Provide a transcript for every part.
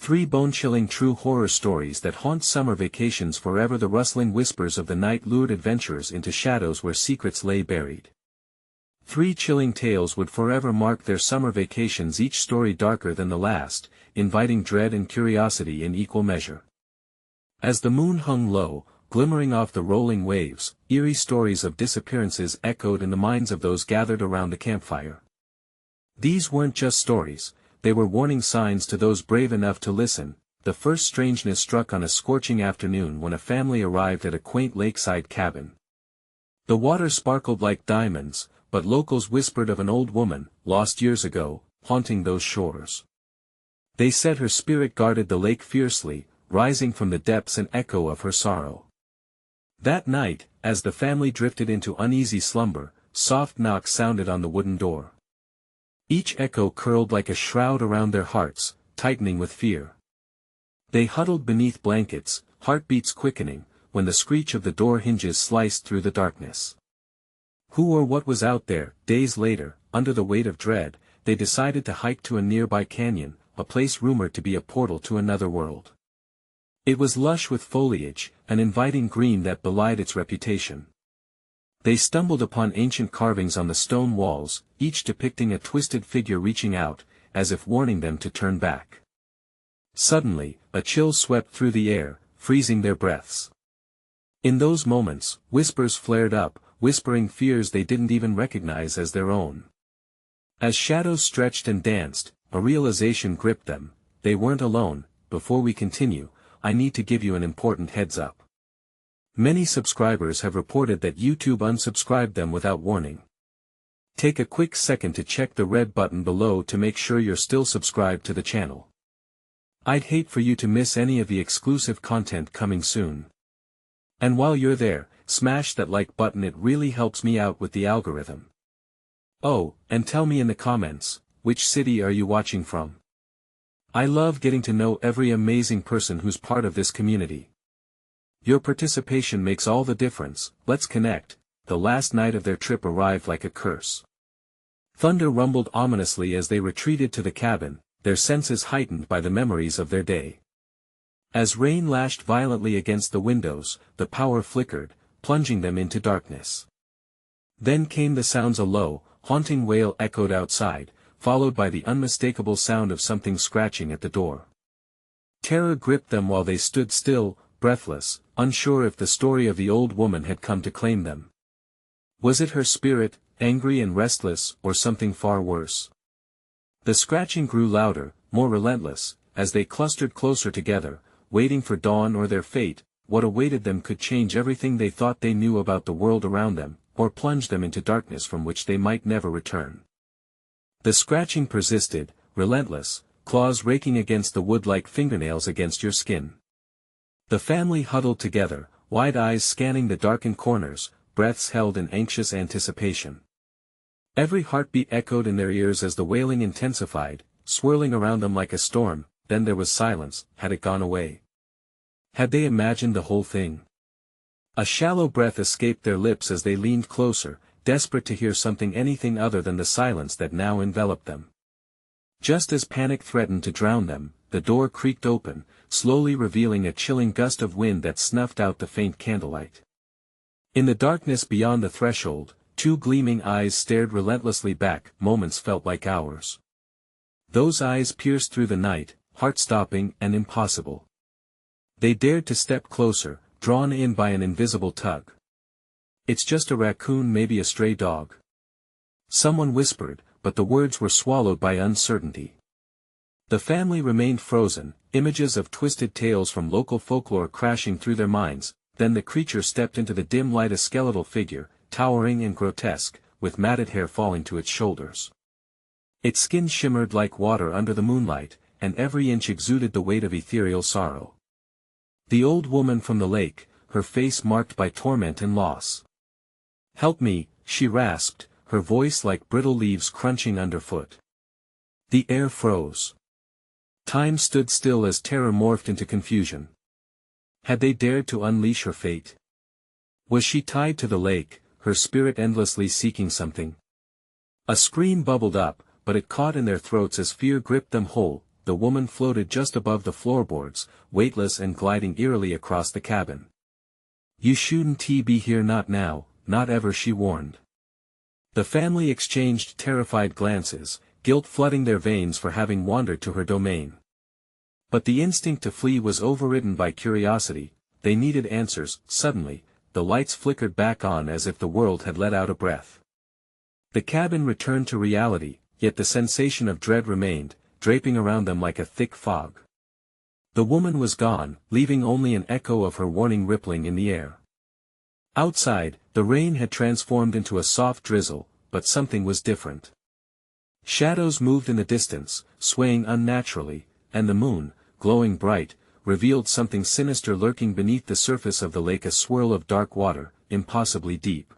3 bone-chilling true horror stories that haunt summer vacations forever. The rustling whispers of the night lured adventurers into shadows where secrets lay buried. 3 chilling tales would forever mark their summer vacations, each story darker than the last, inviting dread and curiosity in equal measure. As the moon hung low, glimmering off the rolling waves, eerie stories of disappearances echoed in the minds of those gathered around the campfire. These weren't just stories, they were warning signs to those brave enough to listen. The first strangeness struck on a scorching afternoon when a family arrived at a quaint lakeside cabin. The water sparkled like diamonds, but locals whispered of an old woman, lost years ago, haunting those shores. They said her spirit guarded the lake fiercely, rising from the depths an echo of her sorrow. That night, as the family drifted into uneasy slumber, soft knocks sounded on the wooden door. Each echo curled like a shroud around their hearts, tightening with fear. They huddled beneath blankets, heartbeats quickening, when the screech of the door hinges sliced through the darkness. Who or what was out there? Days later, under the weight of dread, they decided to hike to a nearby canyon, a place rumored to be a portal to another world. It was lush with foliage, an inviting green that belied its reputation. They stumbled upon ancient carvings on the stone walls, each depicting a twisted figure reaching out, as if warning them to turn back. Suddenly, a chill swept through the air, freezing their breaths. In those moments, whispers flared up, whispering fears they didn't even recognize as their own. As shadows stretched and danced, a realization gripped them: they weren't alone. Before we continue, I need to give you an important heads up. Many subscribers have reported that YouTube unsubscribed them without warning. Take a quick second to check the red button below to make sure you're still subscribed to the channel. I'd hate for you to miss any of the exclusive content coming soon. And while you're there, smash that like button, it really helps me out with the algorithm. Oh, and tell me in the comments, which city are you watching from? I love getting to know every amazing person who's part of this community. Your participation makes all the difference. Let's connect. The last night of their trip arrived like a curse. Thunder rumbled ominously as they retreated to the cabin, their senses heightened by the memories of their day. As rain lashed violently against the windows, the power flickered, plunging them into darkness. Then came the sounds. A low, haunting wail echoed outside, followed by the unmistakable sound of something scratching at the door. Terror gripped them while they stood still, breathless, unsure if the story of the old woman had come to claim them. Was it her spirit, angry and restless, or something far worse? The scratching grew louder, more relentless, as they clustered closer together, waiting for dawn or their fate. What awaited them could change everything they thought they knew about the world around them, or plunge them into darkness from which they might never return. The scratching persisted, relentless, claws raking against the wood like fingernails against your skin. The family huddled together, wide eyes scanning the darkened corners, breaths held in anxious anticipation. Every heartbeat echoed in their ears as the wailing intensified, swirling around them like a storm. Then there was silence. Had it gone away? Had they imagined the whole thing? A shallow breath escaped their lips as they leaned closer, desperate to hear something, anything other than the silence that now enveloped them. Just as panic threatened to drown them, the door creaked open, slowly revealing a chilling gust of wind that snuffed out the faint candlelight. In the darkness beyond the threshold, 2 gleaming eyes stared relentlessly back. Moments felt like hours. Those eyes pierced through the night, heart-stopping and impossible. They dared to step closer, drawn in by an invisible tug. "It's just a raccoon, maybe a stray dog," someone whispered, but the words were swallowed by uncertainty. The family remained frozen, images of twisted tales from local folklore crashing through their minds. Then the creature stepped into the dim light, a skeletal figure, towering and grotesque, with matted hair falling to its shoulders. Its skin shimmered like water under the moonlight, and every inch exuded the weight of ethereal sorrow. The old woman from the lake, her face marked by torment and loss. "Help me," she rasped, her voice like brittle leaves crunching underfoot. The air froze. Time stood still as terror morphed into confusion. Had they dared to unleash her fate? Was she tied to the lake, her spirit endlessly seeking something? A scream bubbled up, but it caught in their throats as fear gripped them whole. the woman floated just above the floorboards, weightless and gliding eerily across the cabin. "You shouldn't be here, not now, not ever," she warned. The family exchanged terrified glances, guilt flooding their veins for having wandered to her domain. But the instinct to flee was overridden by curiosity. They needed answers. Suddenly, the lights flickered back on as if the world had let out a breath. The cabin returned to reality, yet the sensation of dread remained, draping around them like a thick fog. The woman was gone, leaving only an echo of her warning rippling in the air. Outside, the rain had transformed into a soft drizzle, but something was different. Shadows moved in the distance, swaying unnaturally, and the moon, glowing bright, revealed something sinister lurking beneath the surface of the lake, a swirl of dark water, impossibly deep.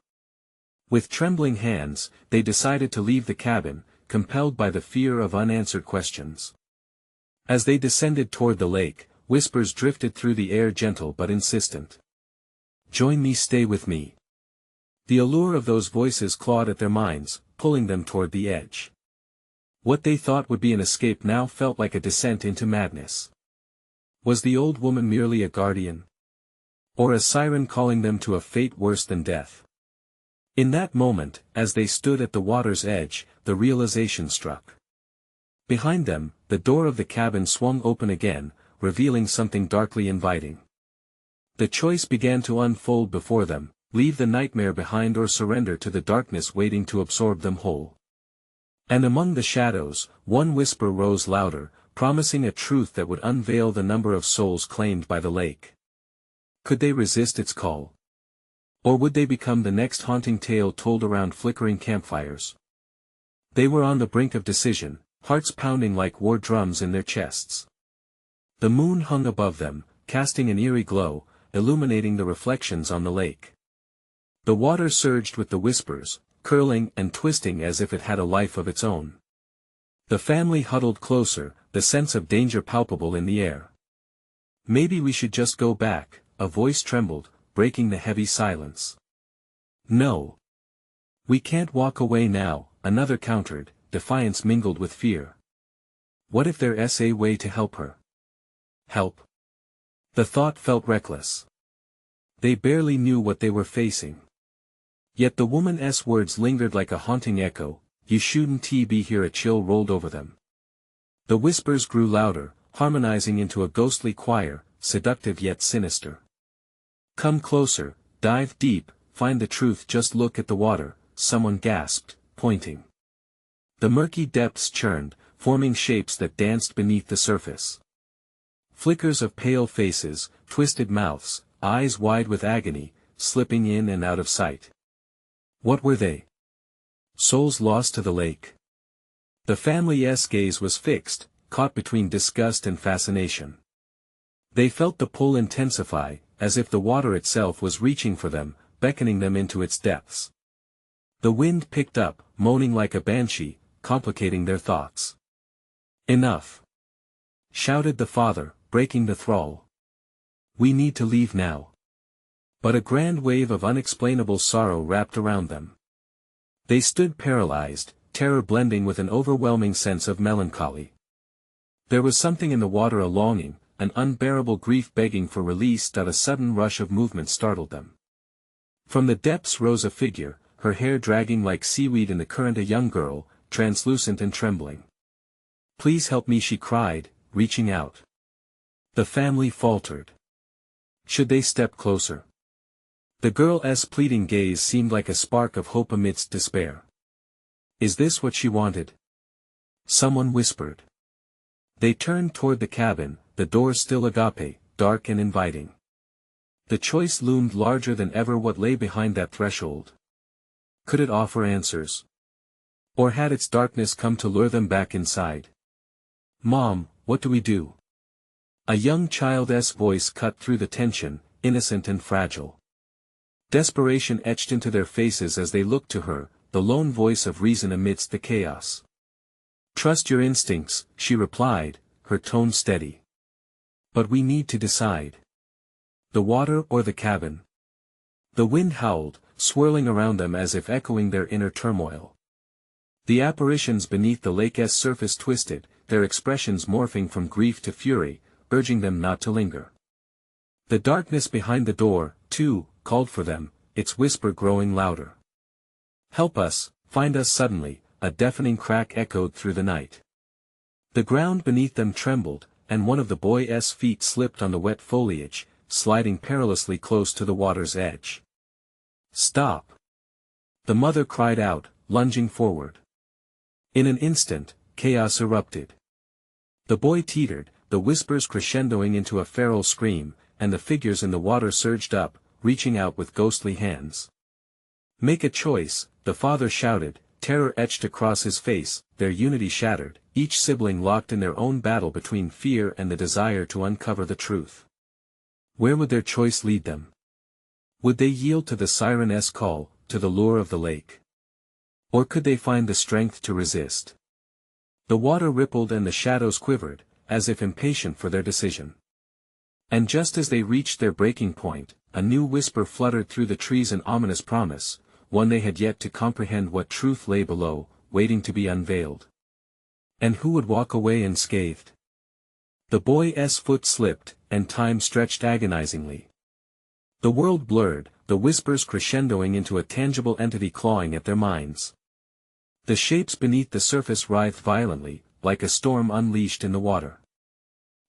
With trembling hands, they decided to leave the cabin, compelled by the fear of unanswered questions. As they descended toward the lake, whispers drifted through the air, gentle but insistent. "Join me, stay with me." The allure of those voices clawed at their minds, pulling them toward the edge. What they thought would be an escape now felt like a descent into madness. Was the old woman merely a guardian? Or a siren calling them to a fate worse than death? In that moment, as they stood at the water's edge, the realization struck. Behind them, the door of the cabin swung open again, revealing something darkly inviting. The choice began to unfold before them: leave the nightmare behind or surrender to the darkness waiting to absorb them whole. And among the shadows, one whisper rose louder, promising a truth that would unveil the number of souls claimed by the lake. Could they resist its call? Or would they become the next haunting tale told around flickering campfires? They were on the brink of decision, hearts pounding like war drums in their chests. The moon hung above them, casting an eerie glow, illuminating the reflections on the lake. The water surged with the whispers, curling and twisting as if it had a life of its own. The family huddled closer, the sense of danger palpable in the air. "Maybe we should just go back," a voice trembled, breaking the heavy silence. "No. We can't walk away now," another countered, defiance mingled with fear. What if there's a way to help her? Help? The thought felt reckless. They barely knew what they were facing. Yet the woman's words lingered like a haunting echo. "You shouldn't be here." A chill rolled over them. The whispers grew louder, harmonizing into a ghostly choir, seductive yet sinister. "Come closer, dive deep, find the truth, just look at the water," someone gasped, pointing. The murky depths churned, forming shapes that danced beneath the surface. Flickers of pale faces, twisted mouths, eyes wide with agony, slipping in and out of sight. What were they? Souls lost to the lake? The family's gaze was fixed, caught between disgust and fascination. They felt the pull intensify, as if the water itself was reaching for them, beckoning them into its depths. The wind picked up, moaning like a banshee, complicating their thoughts. "Enough!" shouted the father, breaking the thrall. "We need to leave now." But a grand wave of unexplainable sorrow wrapped around them. They stood paralyzed, terror blending with an overwhelming sense of melancholy. There was something in the water, a longing, an unbearable grief begging for release. A sudden rush of movement startled them. From the depths rose a figure, her hair dragging like seaweed in the current, a young girl, translucent and trembling. "Please help me," she cried, reaching out. The family faltered. Should they step closer? The girl's pleading gaze seemed like a spark of hope amidst despair. Is this what she wanted? Someone whispered. They turned toward the cabin, the door still agape, dark and inviting. The choice loomed larger than ever. What lay behind that threshold? Could it offer answers? Or had its darkness come to lure them back inside? "Mom, what do we do?" A young child's voice cut through the tension, innocent and fragile. Desperation etched into their faces as they looked to her, the lone voice of reason amidst the chaos. "Trust your instincts," she replied, her tone steady. "But we need to decide. The water or the cabin?" The wind howled, swirling around them as if echoing their inner turmoil. The apparitions beneath the lake's surface twisted, their expressions morphing from grief to fury, urging them not to linger. The darkness behind the door, too, called for them, its whisper growing louder. "Help us, find us suddenly," a deafening crack echoed through the night. The ground beneath them trembled, and one of the boy's feet slipped on the wet foliage, sliding perilously close to the water's edge. "Stop!" the mother cried out, lunging forward. In an instant, chaos erupted. The boy teetered, the whispers crescendoing into a feral scream, and the figures in the water surged up, reaching out with ghostly hands. "Make a choice," the father shouted, terror etched across his face, their unity shattered, each sibling locked in their own battle between fear and the desire to uncover the truth. Where would their choice lead them? Would they yield to the siren's call, to the lure of the lake? Or could they find the strength to resist? The water rippled and the shadows quivered, as if impatient for their decision. And just as they reached their breaking point, a new whisper fluttered through the trees, an ominous promise, one they had yet to comprehend what truth lay below, waiting to be unveiled. And who would walk away unscathed? The boy's foot slipped, and time stretched agonizingly. The world blurred, the whispers crescendoing into a tangible entity clawing at their minds. The shapes beneath the surface writhed violently, like a storm unleashed in the water.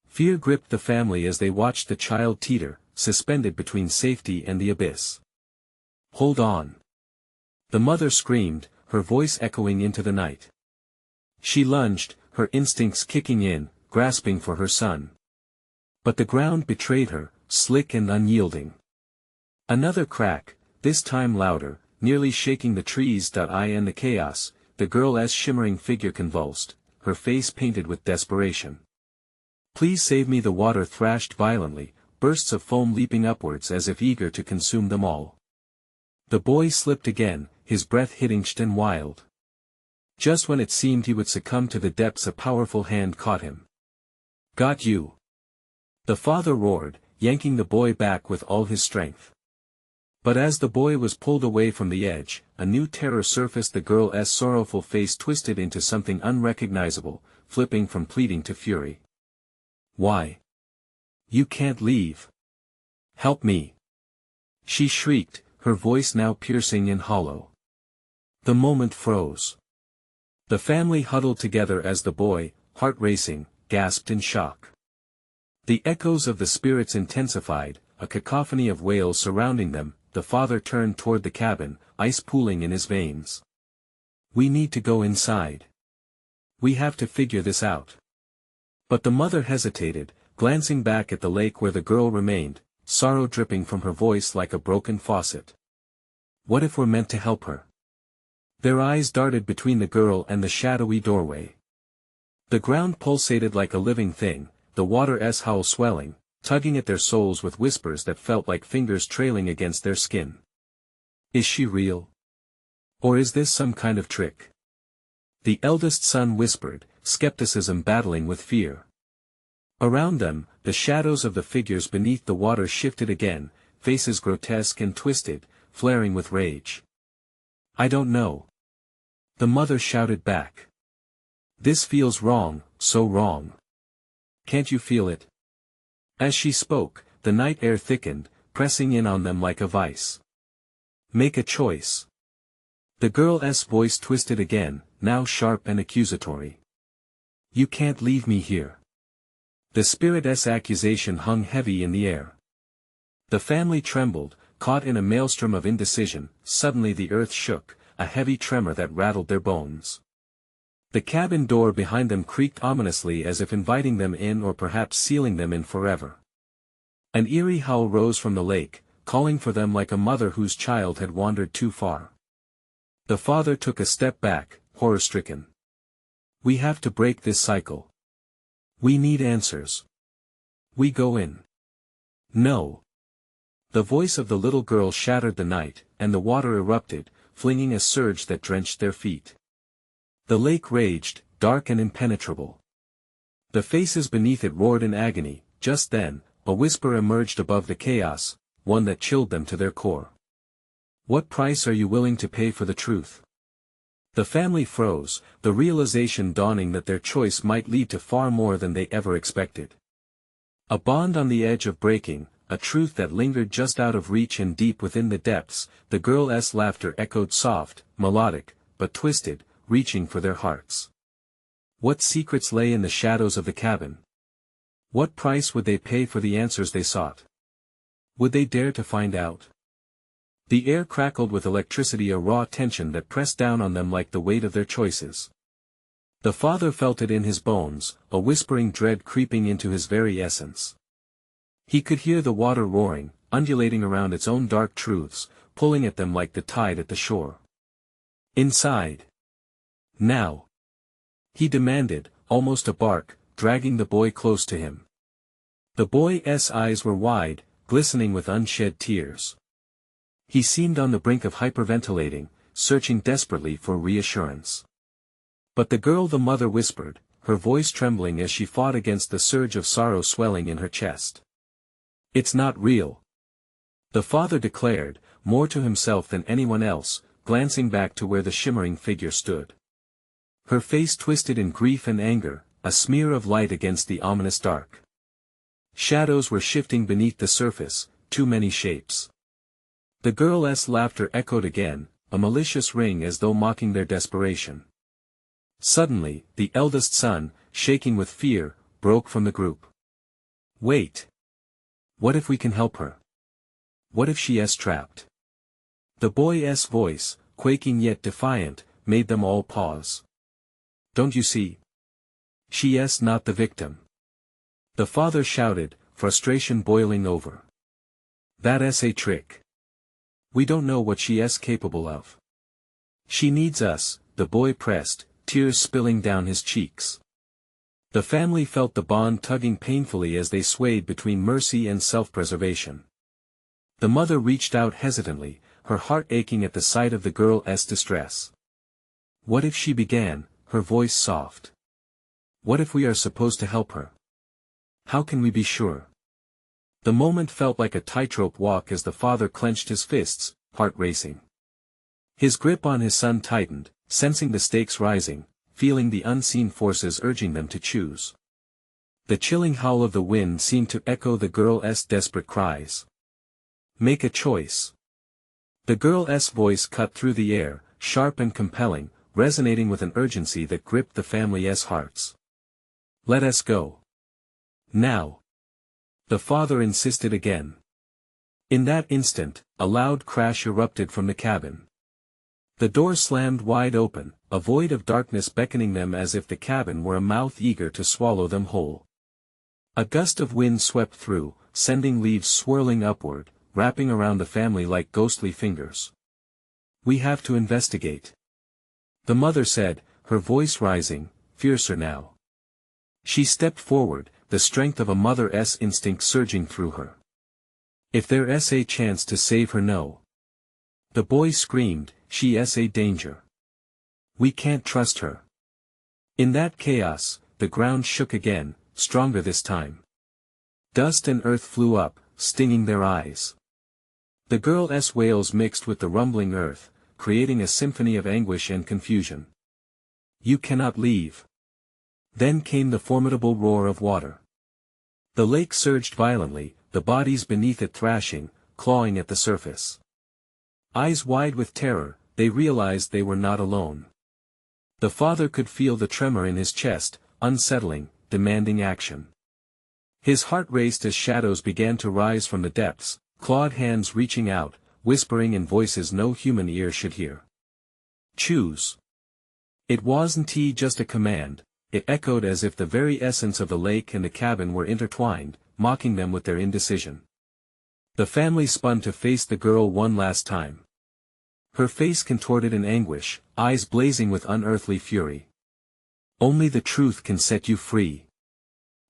Fear gripped the family as they watched the child teeter, suspended between safety and the abyss. "Hold on!" the mother screamed, her voice echoing into the night. She lunged, her instincts kicking in, grasping for her son. But the ground betrayed her, slick and unyielding. Another crack, this time louder, nearly shaking the trees. In the chaos, the girl's shimmering figure convulsed, her face painted with desperation. "Please save me!" the water thrashed violently, bursts of foam leaping upwards as if eager to consume them all. The boy slipped again, his breath hitting and wild. Just when it seemed he would succumb to the depths, a powerful hand caught him. "Got you!" the father roared, yanking the boy back with all his strength. But as the boy was pulled away from the edge, a new terror surfaced. The girl's sorrowful face twisted into something unrecognizable, flipping from pleading to fury. "Why? You can't leave! Help me!" she shrieked, her voice now piercing and hollow. The moment froze. The family huddled together as the boy, heart racing, gasped in shock. The echoes of the spirits intensified, a cacophony of wails surrounding them. The father turned toward the cabin, ice pooling in his veins. "We need to go inside. We have to figure this out." But the mother hesitated, glancing back at the lake where the girl remained, sorrow dripping from her voice like a broken faucet. What if we're meant to help her? Their eyes darted between the girl and the shadowy doorway. The ground pulsated like a living thing, the water's howl swelling, tugging at their souls with whispers that felt like fingers trailing against their skin. Is she real? Or is this some kind of trick? The eldest son whispered, skepticism battling with fear. Around them, the shadows of the figures beneath the water shifted again, faces grotesque and twisted, flaring with rage. "I don't know." the mother shouted back. "This feels wrong, so wrong. Can't you feel it?" As she spoke, the night air thickened, pressing in on them like a vice. "Make a choice." The girl's voice twisted again, now sharp and accusatory. "You can't leave me here." The spirit's accusation hung heavy in the air. The family trembled, caught in a maelstrom of indecision. Suddenly the earth shook, a heavy tremor that rattled their bones. The cabin door behind them creaked ominously, as if inviting them in or perhaps sealing them in forever. An eerie howl rose from the lake, calling for them like a mother whose child had wandered too far. The father took a step back, horror-stricken. "We have to break this cycle. We need answers." "We go in." "No." The voice of the little girl shattered the night, and the water erupted, flinging a surge that drenched their feet. The lake raged, dark and impenetrable. The faces beneath it roared in agony. Just then, a whisper emerged above the chaos, one that chilled them to their core. "What price are you willing to pay for the truth?" The family froze, the realization dawning that their choice might lead to far more than they ever expected. A bond on the edge of breaking, a truth that lingered just out of reach and deep within the depths. The girl's laughter echoed soft, melodic, but twisted, reaching for their hearts. What secrets lay in the shadows of the cabin? What price would they pay for the answers they sought? Would they dare to find out? The air crackled with electricity, a raw tension that pressed down on them like the weight of their choices. The father felt it in his bones, a whispering dread creeping into his very essence. He could hear the water roaring, undulating around its own dark truths, pulling at them like the tide at the shore. Inside. Now. He demanded, almost a bark, dragging the boy close to him. The boy's eyes were wide, glistening with unshed tears. He seemed on the brink of hyperventilating, searching desperately for reassurance. But the mother whispered, her voice trembling as she fought against the surge of sorrow swelling in her chest. "It's not real," the father declared, more to himself than anyone else, glancing back to where the shimmering figure stood. Her face twisted in grief and anger, a smear of light against the ominous dark. Shadows were shifting beneath the surface, too many shapes. The girl's laughter echoed again, a malicious ring as though mocking their desperation. Suddenly, the eldest son, shaking with fear, broke from the group. "Wait. What if we can help her? What if she is trapped?" The boy's voice, quaking yet defiant, made them all pause. "Don't you see? She is not the victim," the father shouted, frustration boiling over. "That's a trick. We don't know what she is capable of. She needs us," the boy pressed, tears spilling down his cheeks. The family felt the bond tugging painfully as they swayed between mercy and self-preservation. The mother reached out hesitantly, her heart aching at the sight of the girl's distress. "What if she began," her voice soft. "What if we are supposed to help her? How can we be sure?" The moment felt like a tightrope walk as the father clenched his fists, heart racing. His grip on his son tightened, sensing the stakes rising, feeling the unseen forces urging them to choose. The chilling howl of the wind seemed to echo the girl's desperate cries. "Make a choice." The girl's voice cut through the air, sharp and compelling, resonating with an urgency that gripped the family's hearts. "Let us go. Now." The father insisted again. In that instant, a loud crash erupted from the cabin. The door slammed wide open, a void of darkness beckoning them as if the cabin were a mouth eager to swallow them whole. A gust of wind swept through, sending leaves swirling upward, wrapping around the family like ghostly fingers. "We have to investigate," the mother said, her voice rising, fiercer now. She stepped forward, the strength of a mother's instinct surging through her. "If there is a chance to save her, no." The boy screamed, "She is a danger. We can't trust her." In that chaos, the ground shook again, stronger this time. Dust and earth flew up, stinging their eyes. The girl's wails mixed with the rumbling earth, creating a symphony of anguish and confusion. "You cannot leave." Then came the formidable roar of water. The lake surged violently, the bodies beneath it thrashing, clawing at the surface. Eyes wide with terror, they realized they were not alone. The father could feel the tremor in his chest, unsettling, demanding action. His heart raced as shadows began to rise from the depths, clawed hands reaching out, whispering in voices no human ear should hear. "Choose." It wasn't just a command, it echoed as if the very essence of the lake and the cabin were intertwined, mocking them with their indecision. The family spun to face the girl one last time. Her face contorted in anguish, eyes blazing with unearthly fury. "Only the truth can set you free,"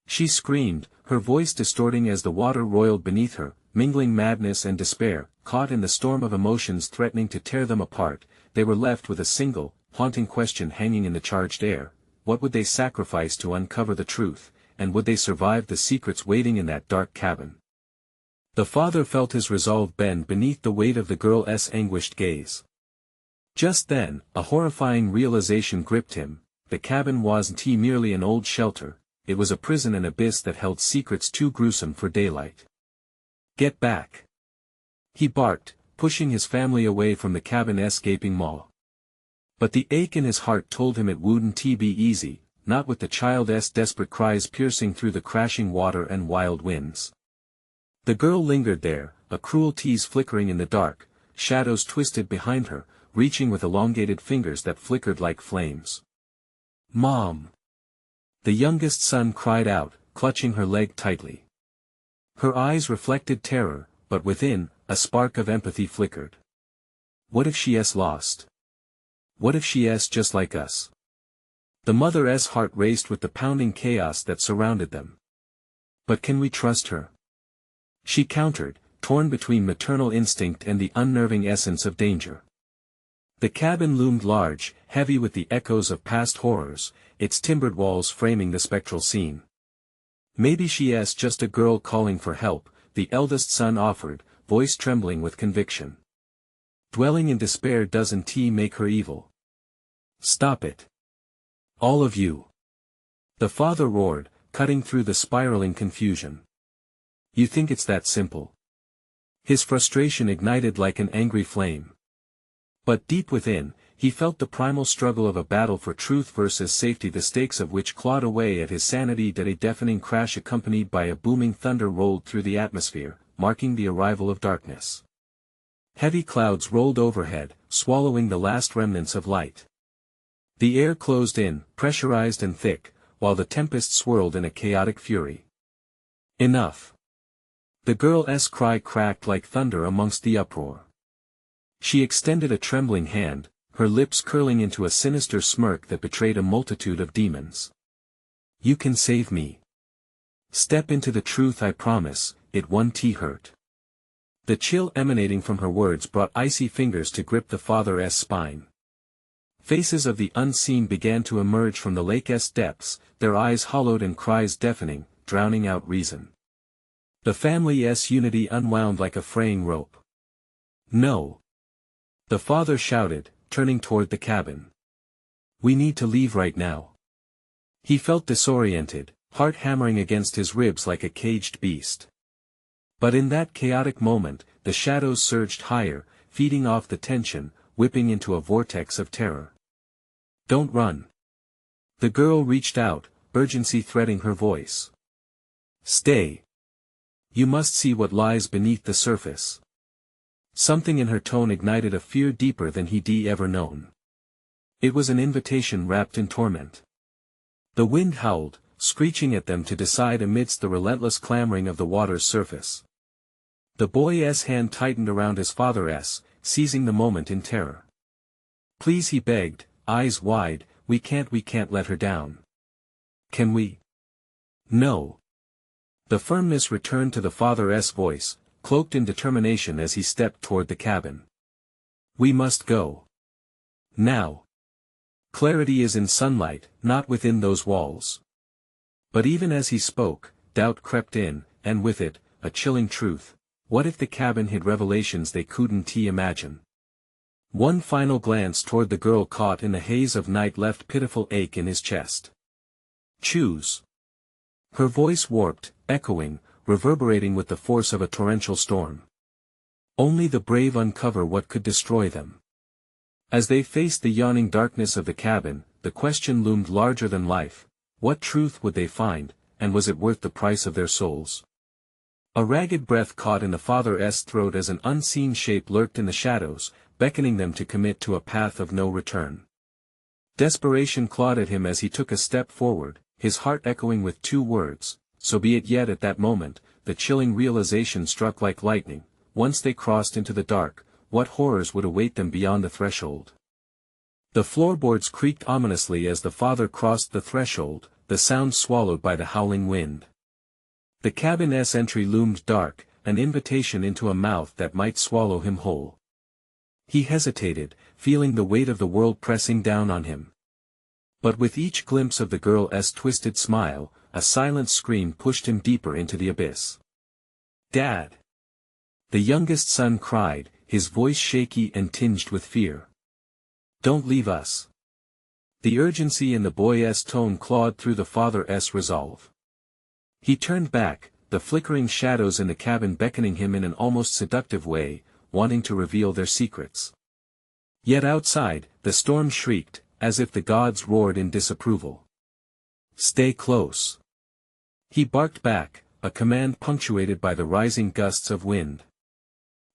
she screamed, her voice distorting as the water roiled beneath her, mingling madness and despair. Caught in the storm of emotions threatening to tear them apart, they were left with a single, haunting question hanging in the charged air: what would they sacrifice to uncover the truth, and would they survive the secrets waiting in that dark cabin? The father felt his resolve bend beneath the weight of the girl's anguished gaze. Just then, a horrifying realization gripped him: the cabin wasn't merely an old shelter, it was a prison, an abyss that held secrets too gruesome for daylight. "Get back!" he barked, pushing his family away from the cabin's gaping maw. But the ache in his heart told him it wouldn't be easy, not with the child's desperate cries piercing through the crashing water and wild winds. The girl lingered there, a cruel tease flickering in the dark, shadows twisted behind her, reaching with elongated fingers that flickered like flames. "Mom!" The youngest son cried out, clutching her leg tightly. Her eyes reflected terror, but within, a spark of empathy flickered. What if she's lost? What if she's just like us? The mother's heart raced with the pounding chaos that surrounded them. "But can we trust her?" she countered, torn between maternal instinct and the unnerving essence of danger. The cabin loomed large, heavy with the echoes of past horrors, its timbered walls framing the spectral scene. "Maybe she's just a girl calling for help," the eldest son offered, voice trembling with conviction. "Dwelling in despair doesn't make her evil." "Stop it. All of you!" the father roared, cutting through the spiraling confusion. "You think it's that simple?" His frustration ignited like an angry flame. But deep within, he felt the primal struggle of a battle for truth versus safety, the stakes of which clawed away at his sanity. That a deafening crash accompanied by a booming thunder rolled through the atmosphere, marking the arrival of darkness. Heavy clouds rolled overhead, swallowing the last remnants of light. The air closed in, pressurized and thick, while the tempest swirled in a chaotic fury. "Enough!" The girl's cry cracked like thunder amongst the uproar. She extended a trembling hand, her lips curling into a sinister smirk that betrayed a multitude of demons. "You can save me. Step into the truth, I promise, it won't hurt." The chill emanating from her words brought icy fingers to grip the father's spine. Faces of the unseen began to emerge from the lake's depths, their eyes hollowed and cries deafening, drowning out reason. The family's unity unwound like a fraying rope. "No!" the father shouted, turning toward the cabin. "We need to leave right now." He felt disoriented, heart hammering against his ribs like a caged beast. But in that chaotic moment, the shadows surged higher, feeding off the tension, whipping into a vortex of terror. "Don't run!" The girl reached out, urgency threading her voice. "Stay! You must see what lies beneath the surface." Something in her tone ignited a fear deeper than he'd ever known. It was an invitation wrapped in torment. The wind howled, screeching at them to decide amidst the relentless clamoring of the water's surface. The boy's hand tightened around his father's, seizing the moment in terror. "Please," he begged, eyes wide, we can't let her down." "Can we?" "No." The firmness returned to the father's voice, cloaked in determination as he stepped toward the cabin. "We must go. Now. Clarity is in sunlight, not within those walls." But even as he spoke, doubt crept in, and with it, a chilling truth: what if the cabin hid revelations they couldn't imagine? One final glance toward the girl caught in the haze of night left pitiful ache in his chest. "Choose." Her voice warped, echoing, reverberating with the force of a torrential storm. "Only the brave uncover what could destroy them." As they faced the yawning darkness of the cabin, the question loomed larger than life: what truth would they find, and was it worth the price of their souls? A ragged breath caught in the father's throat as an unseen shape lurked in the shadows, beckoning them to commit to a path of no return. Desperation clawed at him as he took a step forward, his heart echoing with two words: "So be it." Yet at that moment, the chilling realization struck like lightning: once they crossed into the dark, what horrors would await them beyond the threshold? The floorboards creaked ominously as the father crossed the threshold, the sound swallowed by the howling wind. The cabin's entry loomed dark, an invitation into a mouth that might swallow him whole. He hesitated, feeling the weight of the world pressing down on him. But with each glimpse of the girl's twisted smile, a silent scream pushed him deeper into the abyss. "Dad!" the youngest son cried, his voice shaky and tinged with fear. Don't leave us. The urgency in the boy's tone clawed through the father's resolve. He turned back, the flickering shadows in the cabin beckoning him in an almost seductive way, wanting to reveal their secrets. Yet outside, the storm shrieked, as if the gods roared in disapproval. Stay close. He barked back, a command punctuated by the rising gusts of wind.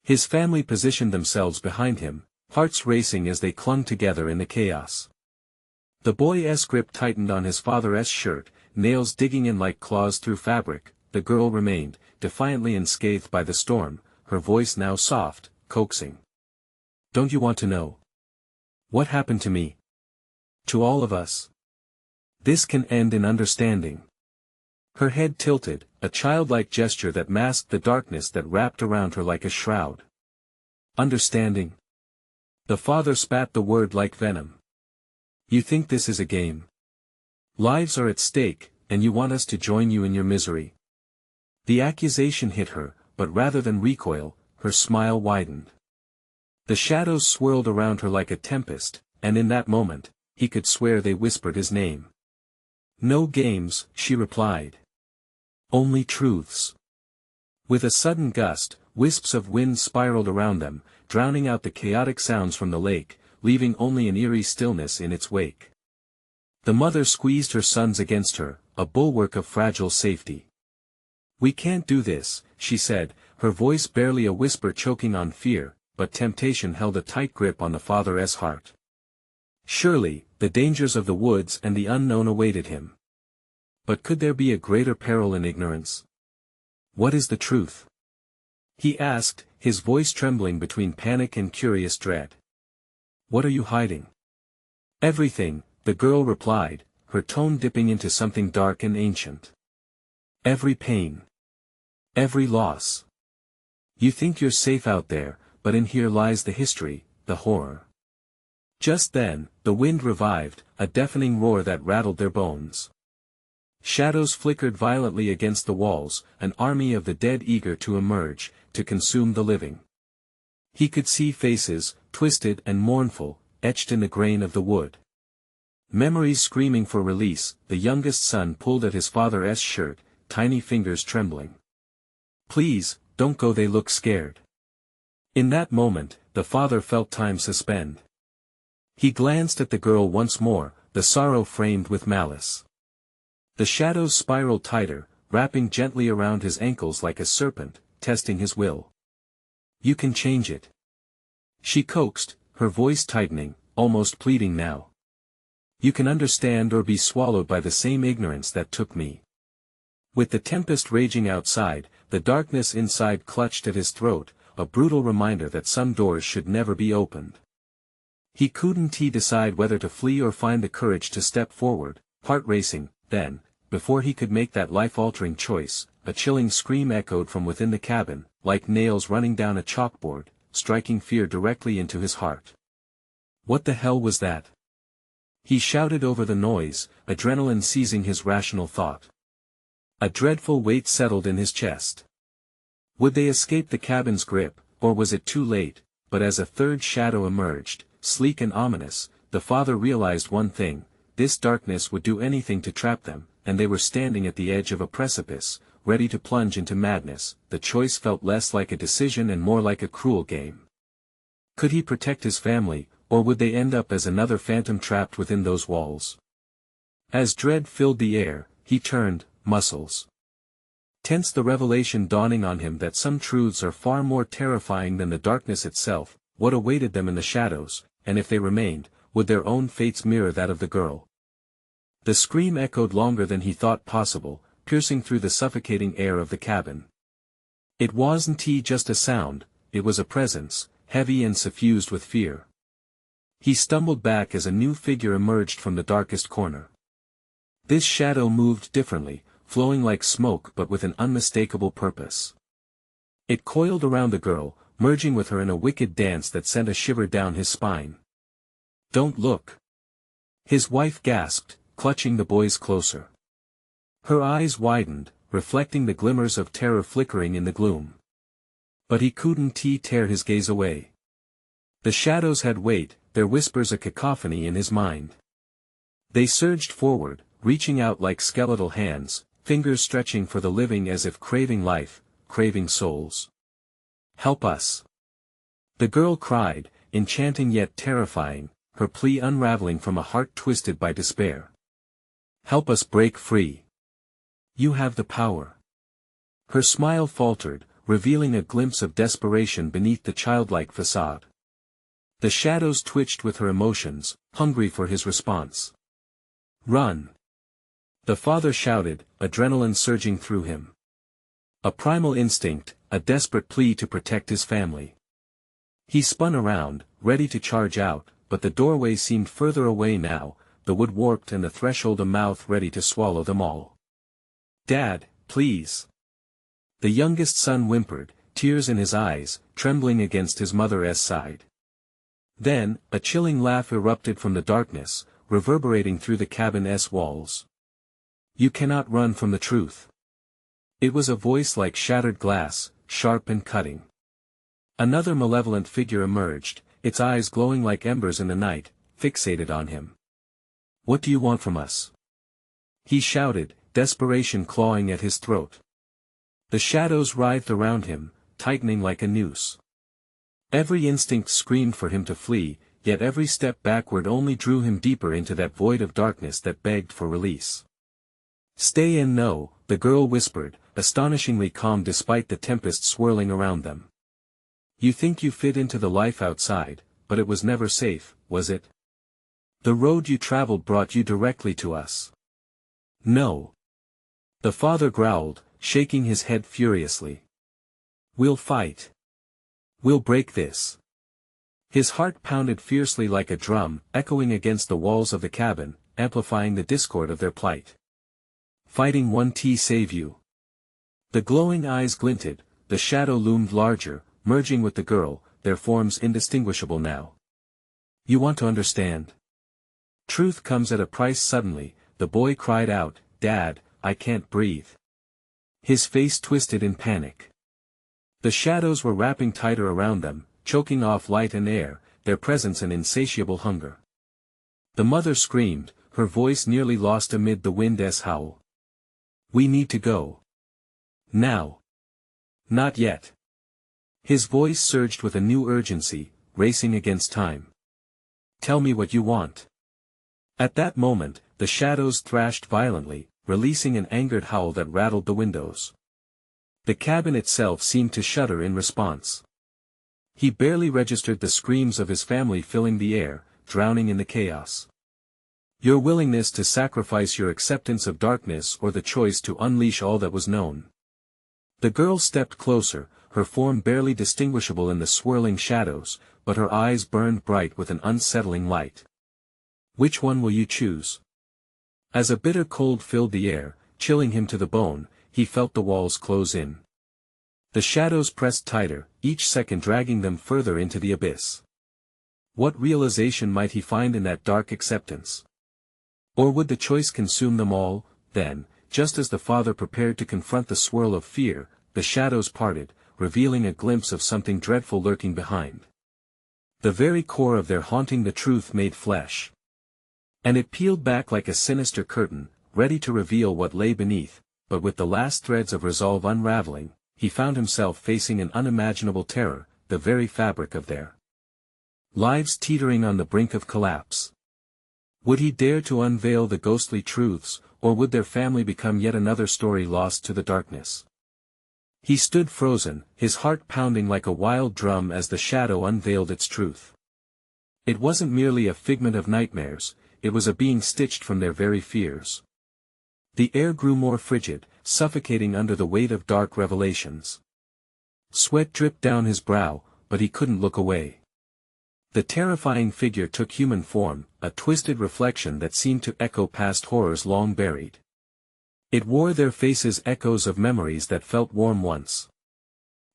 His family positioned themselves behind him, hearts racing as they clung together in the chaos. The boy's grip tightened on his father's shirt, nails digging in like claws through fabric. The girl remained, defiantly unscathed by the storm, her voice now soft, coaxing. Don't you want to know? What happened to me? To all of us? This can end in understanding. Her head tilted, a childlike gesture that masked the darkness that wrapped around her like a shroud. Understanding? The father spat the word like venom. You think this is a game? Lives are at stake, and you want us to join you in your misery. The accusation hit her, but rather than recoil, her smile widened. The shadows swirled around her like a tempest, and in that moment, he could swear they whispered his name. No games, she replied. Only truths. With a sudden gust, wisps of wind spiraled around them, drowning out the chaotic sounds from the lake, leaving only an eerie stillness in its wake. The mother squeezed her sons against her, a bulwark of fragile safety. We can't do this, she said, her voice barely a whisper choking on fear, but temptation held a tight grip on the father's heart. Surely, the dangers of the woods and the unknown awaited him. But could there be a greater peril in ignorance? What is the truth? He asked, his voice trembling between panic and curious dread. What are you hiding? Everything, the girl replied, her tone dipping into something dark and ancient. Every pain. Every loss. You think you're safe out there, but in here lies the history, the horror. Just then, the wind revived, a deafening roar that rattled their bones. Shadows flickered violently against the walls, an army of the dead eager to emerge, to consume the living. He could see faces, twisted and mournful, etched in the grain of the wood. Memories screaming for release, the youngest son pulled at his father's shirt, tiny fingers trembling. Please, don't go, they look scared. In that moment, the father felt time suspend. He glanced at the girl once more, the sorrow framed with malice. The shadows spiraled tighter, wrapping gently around his ankles like a serpent, testing his will. You can change it. She coaxed, her voice tightening, almost pleading now. You can understand or be swallowed by the same ignorance that took me. With the tempest raging outside, the darkness inside clutched at his throat, a brutal reminder that some doors should never be opened. He couldn't decide whether to flee or find the courage to step forward, heart racing. Then, before he could make that life-altering choice, a chilling scream echoed from within the cabin, like nails running down a chalkboard, striking fear directly into his heart. What the hell was that? He shouted over the noise, adrenaline seizing his rational thought. A dreadful weight settled in his chest. Would they escape the cabin's grip, or was it too late? But as a third shadow emerged, sleek and ominous, the father realized one thing: this darkness would do anything to trap them, and they were standing at the edge of a precipice, ready to plunge into madness. The choice felt less like a decision and more like a cruel game. Could he protect his family, or would they end up as another phantom trapped within those walls? As dread filled the air, he turned, muscles tense, the revelation dawning on him that some truths are far more terrifying than the darkness itself. What awaited them in the shadows, and if they remained, would their own fates mirror that of the girl? The scream echoed longer than he thought possible, piercing through the suffocating air of the cabin. It wasn't just a sound, it was a presence, heavy and suffused with fear. He stumbled back as a new figure emerged from the darkest corner. This shadow moved differently, flowing like smoke but with an unmistakable purpose. It coiled around the girl, merging with her in a wicked dance that sent a shiver down his spine. Don't look. His wife gasped, clutching the boys closer. Her eyes widened, reflecting the glimmers of terror flickering in the gloom. But he couldn't tear his gaze away. The shadows had weight, their whispers a cacophony in his mind. They surged forward, reaching out like skeletal hands, fingers stretching for the living as if craving life, craving souls. "Help us!" the girl cried, enchanting yet terrifying, her plea unraveling from a heart twisted by despair. "Help us break free. You have the power." Her smile faltered, revealing a glimpse of desperation beneath the childlike facade. The shadows twitched with her emotions, hungry for his response. "Run!" the father shouted, adrenaline surging through him. A primal instinct, a desperate plea to protect his family. He spun around, ready to charge out, but the doorway seemed further away now, the wood warped and the threshold a mouth ready to swallow them all. "Dad, please!" The youngest son whimpered, tears in his eyes, trembling against his mother's side. Then, a chilling laugh erupted from the darkness, reverberating through the cabin's walls. "You cannot run from the truth." It was a voice like shattered glass, sharp and cutting. Another malevolent figure emerged, its eyes glowing like embers in the night, fixated on him. "What do you want from us?" he shouted, desperation clawing at his throat. The shadows writhed around him, tightening like a noose. Every instinct screamed for him to flee, yet every step backward only drew him deeper into that void of darkness that begged for release. "Stay in no," the girl whispered, astonishingly calm despite the tempest swirling around them. "You think you fit into the life outside, but it was never safe, was it? The road you traveled brought you directly to us." "No." The father growled, shaking his head furiously. "We'll fight. We'll break this." His heart pounded fiercely like a drum, echoing against the walls of the cabin, amplifying the discord of their plight. "Fighting won't save you." The glowing eyes glinted, the shadow loomed larger, merging with the girl, their forms indistinguishable now. "You want to understand? Truth comes at a price." Suddenly, the boy cried out, "Dad, I can't breathe." His face twisted in panic. The shadows were wrapping tighter around them, choking off light and air, their presence an insatiable hunger. The mother screamed, her voice nearly lost amid the wind's howl. "We need to go. Now." "Not yet." His voice surged with a new urgency, racing against time. "Tell me what you want." At that moment, the shadows thrashed violently, releasing an angered howl that rattled the windows. The cabin itself seemed to shudder in response. He barely registered the screams of his family filling the air, drowning in the chaos. "Your willingness to sacrifice your acceptance of darkness or the choice to unleash all that was known." The girl stepped closer, her form barely distinguishable in the swirling shadows, but her eyes burned bright with an unsettling light. "Which one will you choose?" As a bitter cold filled the air, chilling him to the bone, he felt the walls close in. The shadows pressed tighter, each second dragging them further into the abyss. What realization might he find in that dark acceptance? Or would the choice consume them all? Then, just as the father prepared to confront the swirl of fear, the shadows parted, revealing a glimpse of something dreadful lurking behind. The very core of their haunting the truth made flesh. And it peeled back like a sinister curtain, ready to reveal what lay beneath, but with the last threads of resolve unraveling, he found himself facing an unimaginable terror, the very fabric of their lives teetering on the brink of collapse. Would he dare to unveil the ghostly truths, or would their family become yet another story lost to the darkness? He stood frozen, his heart pounding like a wild drum as the shadow unveiled its truth. It wasn't merely a figment of nightmares, it was a being stitched from their very fears. The air grew more frigid, suffocating under the weight of dark revelations. Sweat dripped down his brow, but he couldn't look away. The terrifying figure took human form, a twisted reflection that seemed to echo past horrors long buried. It wore their faces echoes of memories that felt warm once.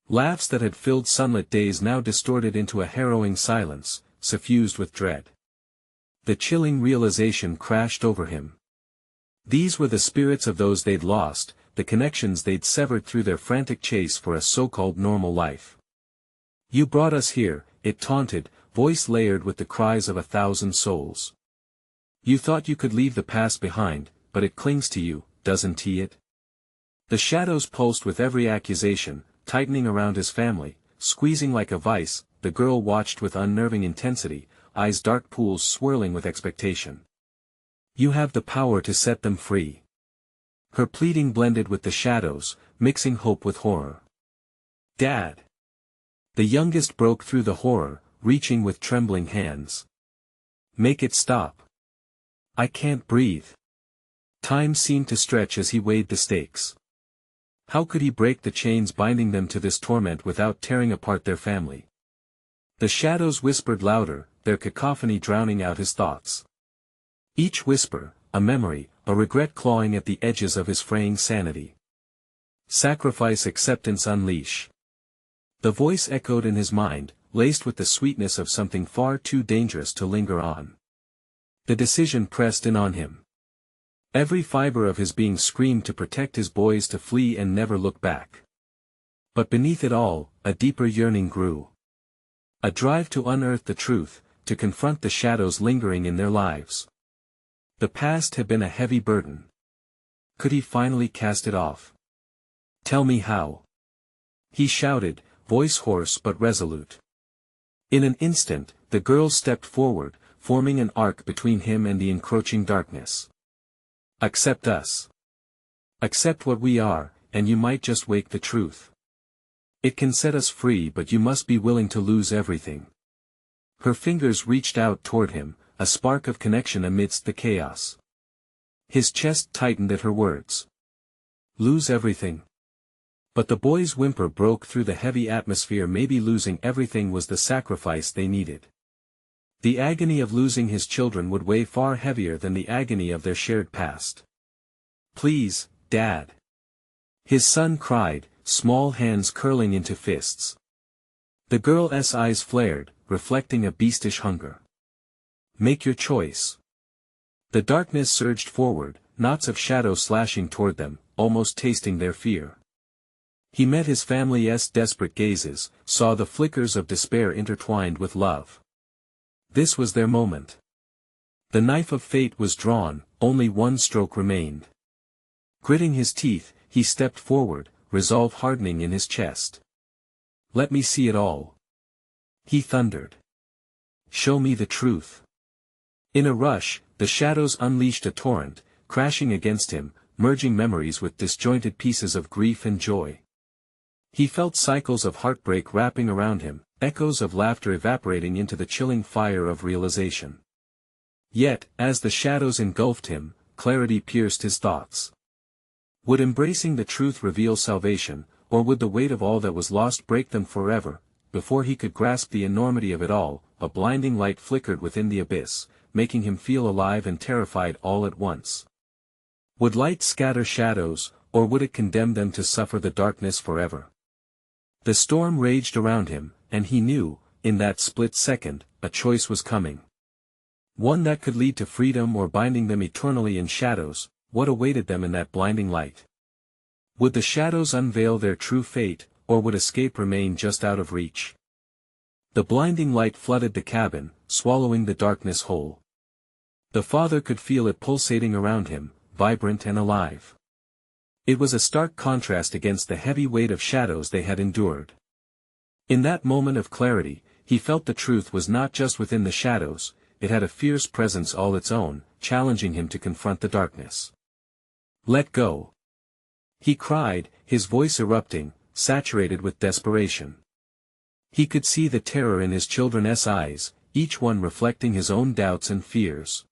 Laughs that had filled sunlit days now distorted into a harrowing silence, suffused with dread. The chilling realization crashed over him. These were the spirits of those they'd lost, the connections they'd severed through their frantic chase for a so-called normal life. "You brought us here," it taunted, voice layered with the cries of 1,000 souls. You thought you could leave the past behind, but it clings to you, doesn't it? The shadows pulsed with every accusation, tightening around his family, squeezing like a vice. The girl watched with unnerving intensity, eyes dark pools swirling with expectation. You have the power to set them free. Her pleading blended with the shadows, mixing hope with horror. Dad! The youngest broke through the horror, reaching with trembling hands. Make it stop. I can't breathe. Time seemed to stretch as he weighed the stakes. How could he break the chains binding them to this torment without tearing apart their family? The shadows whispered louder, their cacophony drowning out his thoughts. Each whisper, a memory, a regret clawing at the edges of his fraying sanity. Sacrifice, acceptance, unleash. The voice echoed in his mind, laced with the sweetness of something far too dangerous to linger on. The decision pressed in on him. Every fiber of his being screamed to protect his boys, to flee and never look back. But beneath it all, a deeper yearning grew. A drive to unearth the truth, to confront the shadows lingering in their lives. The past had been a heavy burden. Could he finally cast it off? Tell me how. He shouted, voice hoarse but resolute. In an instant, the girl stepped forward, forming an arc between him and the encroaching darkness. Accept us. Accept what we are, and you might just wake the truth. It can set us free, but you must be willing to lose everything. Her fingers reached out toward him, a spark of connection amidst the chaos. His chest tightened at her words. Lose everything. But the boy's whimper broke through the heavy atmosphere. Maybe losing everything was the sacrifice they needed. The agony of losing his children would weigh far heavier than the agony of their shared past. Please, Dad. His son cried, small hands curling into fists. The girl's eyes flared, reflecting a beastish hunger. Make your choice. The darkness surged forward, knots of shadow slashing toward them, almost tasting their fear. He met his family's desperate gazes, saw the flickers of despair intertwined with love. This was their moment. The knife of fate was drawn, only one stroke remained. Gritting his teeth, he stepped forward, resolve hardening in his chest. Let me see it all. He thundered. Show me the truth. In a rush, the shadows unleashed a torrent, crashing against him, merging memories with disjointed pieces of grief and joy. He felt cycles of heartbreak wrapping around him, echoes of laughter evaporating into the chilling fire of realization. Yet, as the shadows engulfed him, clarity pierced his thoughts. Would embracing the truth reveal salvation, or would the weight of all that was lost break them forever? Before he could grasp the enormity of it all, a blinding light flickered within the abyss, making him feel alive and terrified all at once. Would light scatter shadows, or would it condemn them to suffer the darkness forever? The storm raged around him, and he knew, in that split second, a choice was coming. One that could lead to freedom or binding them eternally in shadows. What awaited them in that blinding light? Would the shadows unveil their true fate, or would escape remain just out of reach? The blinding light flooded the cabin, swallowing the darkness whole. The father could feel it pulsating around him, vibrant and alive. It was a stark contrast against the heavy weight of shadows they had endured. In that moment of clarity, he felt the truth was not just within the shadows, it had a fierce presence all its own, challenging him to confront the darkness. Let go. He cried, his voice erupting, saturated with desperation. He could see the terror in his children's eyes, each one reflecting his own doubts and fears.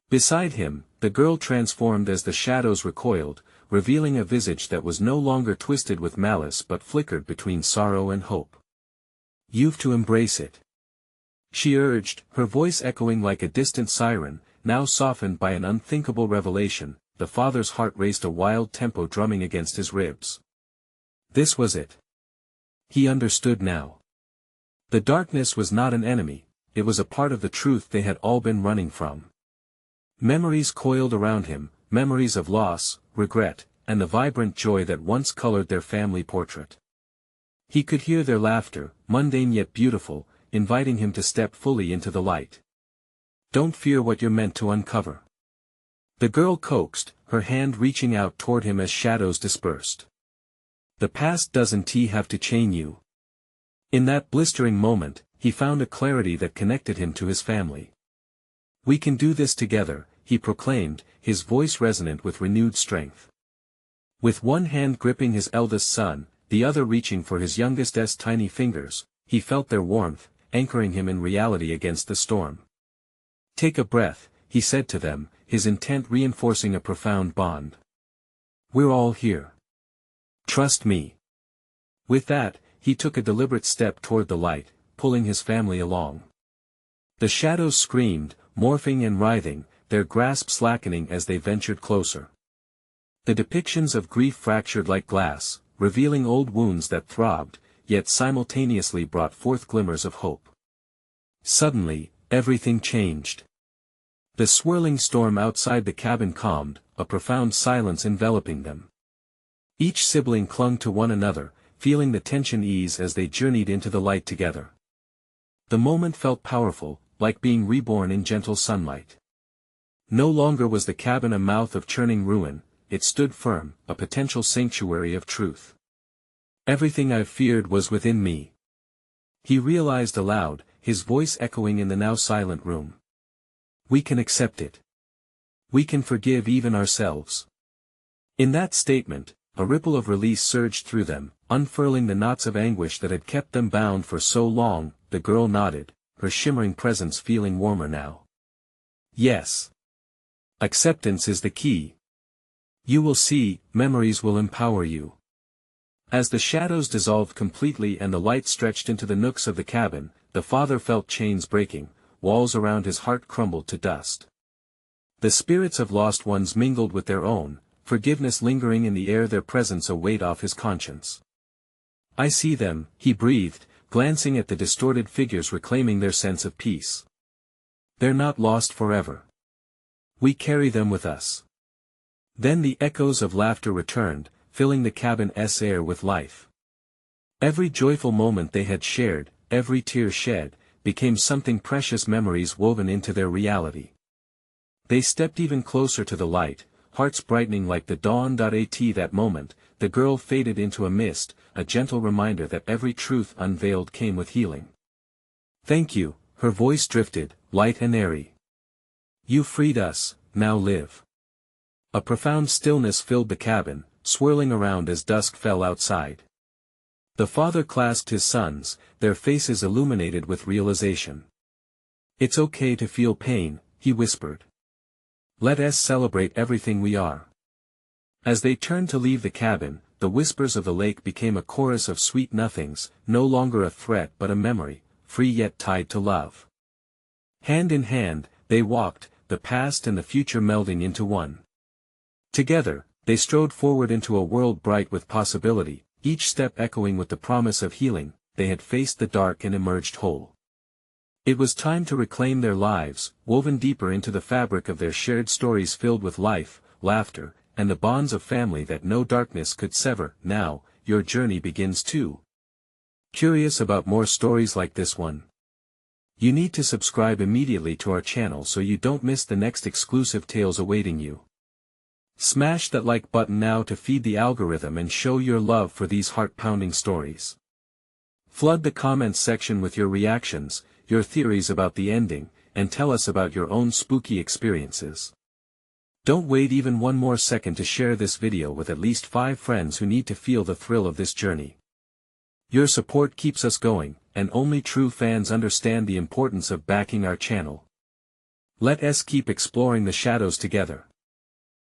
Beside him, the girl transformed as the shadows recoiled, revealing a visage that was no longer twisted with malice but flickered between sorrow and hope. You've to embrace it. She urged, her voice echoing like a distant siren, now softened by an unthinkable revelation. The father's heart raced a wild tempo drumming against his ribs. This was it. He understood now. The darkness was not an enemy, it was a part of the truth they had all been running from. Memories coiled around him, memories of loss, regret, and the vibrant joy that once colored their family portrait. He could hear their laughter, mundane yet beautiful, inviting him to step fully into the light. Don't fear what you're meant to uncover. The girl coaxed, her hand reaching out toward him as shadows dispersed. The past doesn't have to chain you. In that blistering moment, he found a clarity that connected him to his family. We can do this together, he proclaimed, his voice resonant with renewed strength. With one hand gripping his eldest son, the other reaching for his youngest's tiny fingers, he felt their warmth, anchoring him in reality against the storm. Take a breath, he said to them, his intent reinforcing a profound bond. We're all here. Trust me. With that, he took a deliberate step toward the light, pulling his family along. The shadows screamed, morphing and writhing, their grasp slackening as they ventured closer. The depictions of grief fractured like glass, revealing old wounds that throbbed, yet simultaneously brought forth glimmers of hope. Suddenly, everything changed. The swirling storm outside the cabin calmed, a profound silence enveloping them. Each sibling clung to one another, feeling the tension ease as they journeyed into the light together. The moment felt powerful, like being reborn in gentle sunlight. No longer was the cabin a mouth of churning ruin, it stood firm, a potential sanctuary of truth. Everything I've feared was within me. He realized aloud, his voice echoing in the now silent room. We can accept it. We can forgive even ourselves. In that statement, a ripple of release surged through them, unfurling the knots of anguish that had kept them bound for so long. The girl nodded, her shimmering presence feeling warmer now. Yes. Acceptance is the key. You will see, memories will empower you. As the shadows dissolved completely and the light stretched into the nooks of the cabin, the father felt chains breaking, walls around his heart crumbled to dust. The spirits of lost ones mingled with their own, forgiveness lingering in the air, their presence a weight off his conscience. I see them, he breathed, glancing at the distorted figures reclaiming their sense of peace. They're not lost forever. We carry them with us. Then the echoes of laughter returned, filling the cabin's air with life. Every joyful moment they had shared, every tear shed, became something precious, memories woven into their reality. They stepped even closer to the light, hearts brightening like the dawn. At that moment, the girl faded into a mist, a gentle reminder that every truth unveiled came with healing. Thank you, her voice drifted, light and airy. You freed us, now live. A profound stillness filled the cabin, swirling around as dusk fell outside. The father clasped his sons, their faces illuminated with realization. It's okay to feel pain, he whispered. Let us celebrate everything we are. As they turned to leave the cabin, the whispers of the lake became a chorus of sweet nothings, no longer a threat but a memory, free yet tied to love. Hand in hand, they walked, the past and the future melding into one. Together, they strode forward into a world bright with possibility, each step echoing with the promise of healing. They had faced the dark and emerged whole. It was time to reclaim their lives, woven deeper into the fabric of their shared stories filled with life, laughter, and the bonds of family that no darkness could sever. Now, your journey begins too. Curious about more stories like this one? You need to subscribe immediately to our channel so you don't miss the next exclusive tales awaiting you. Smash that like button now to feed the algorithm and show your love for these heart-pounding stories. Flood the comments section with your reactions, your theories about the ending, and tell us about your own spooky experiences. Don't wait even one more second to share this video with at least 5 friends who need to feel the thrill of this journey. Your support keeps us going, and only true fans understand the importance of backing our channel. Let us keep exploring the shadows together.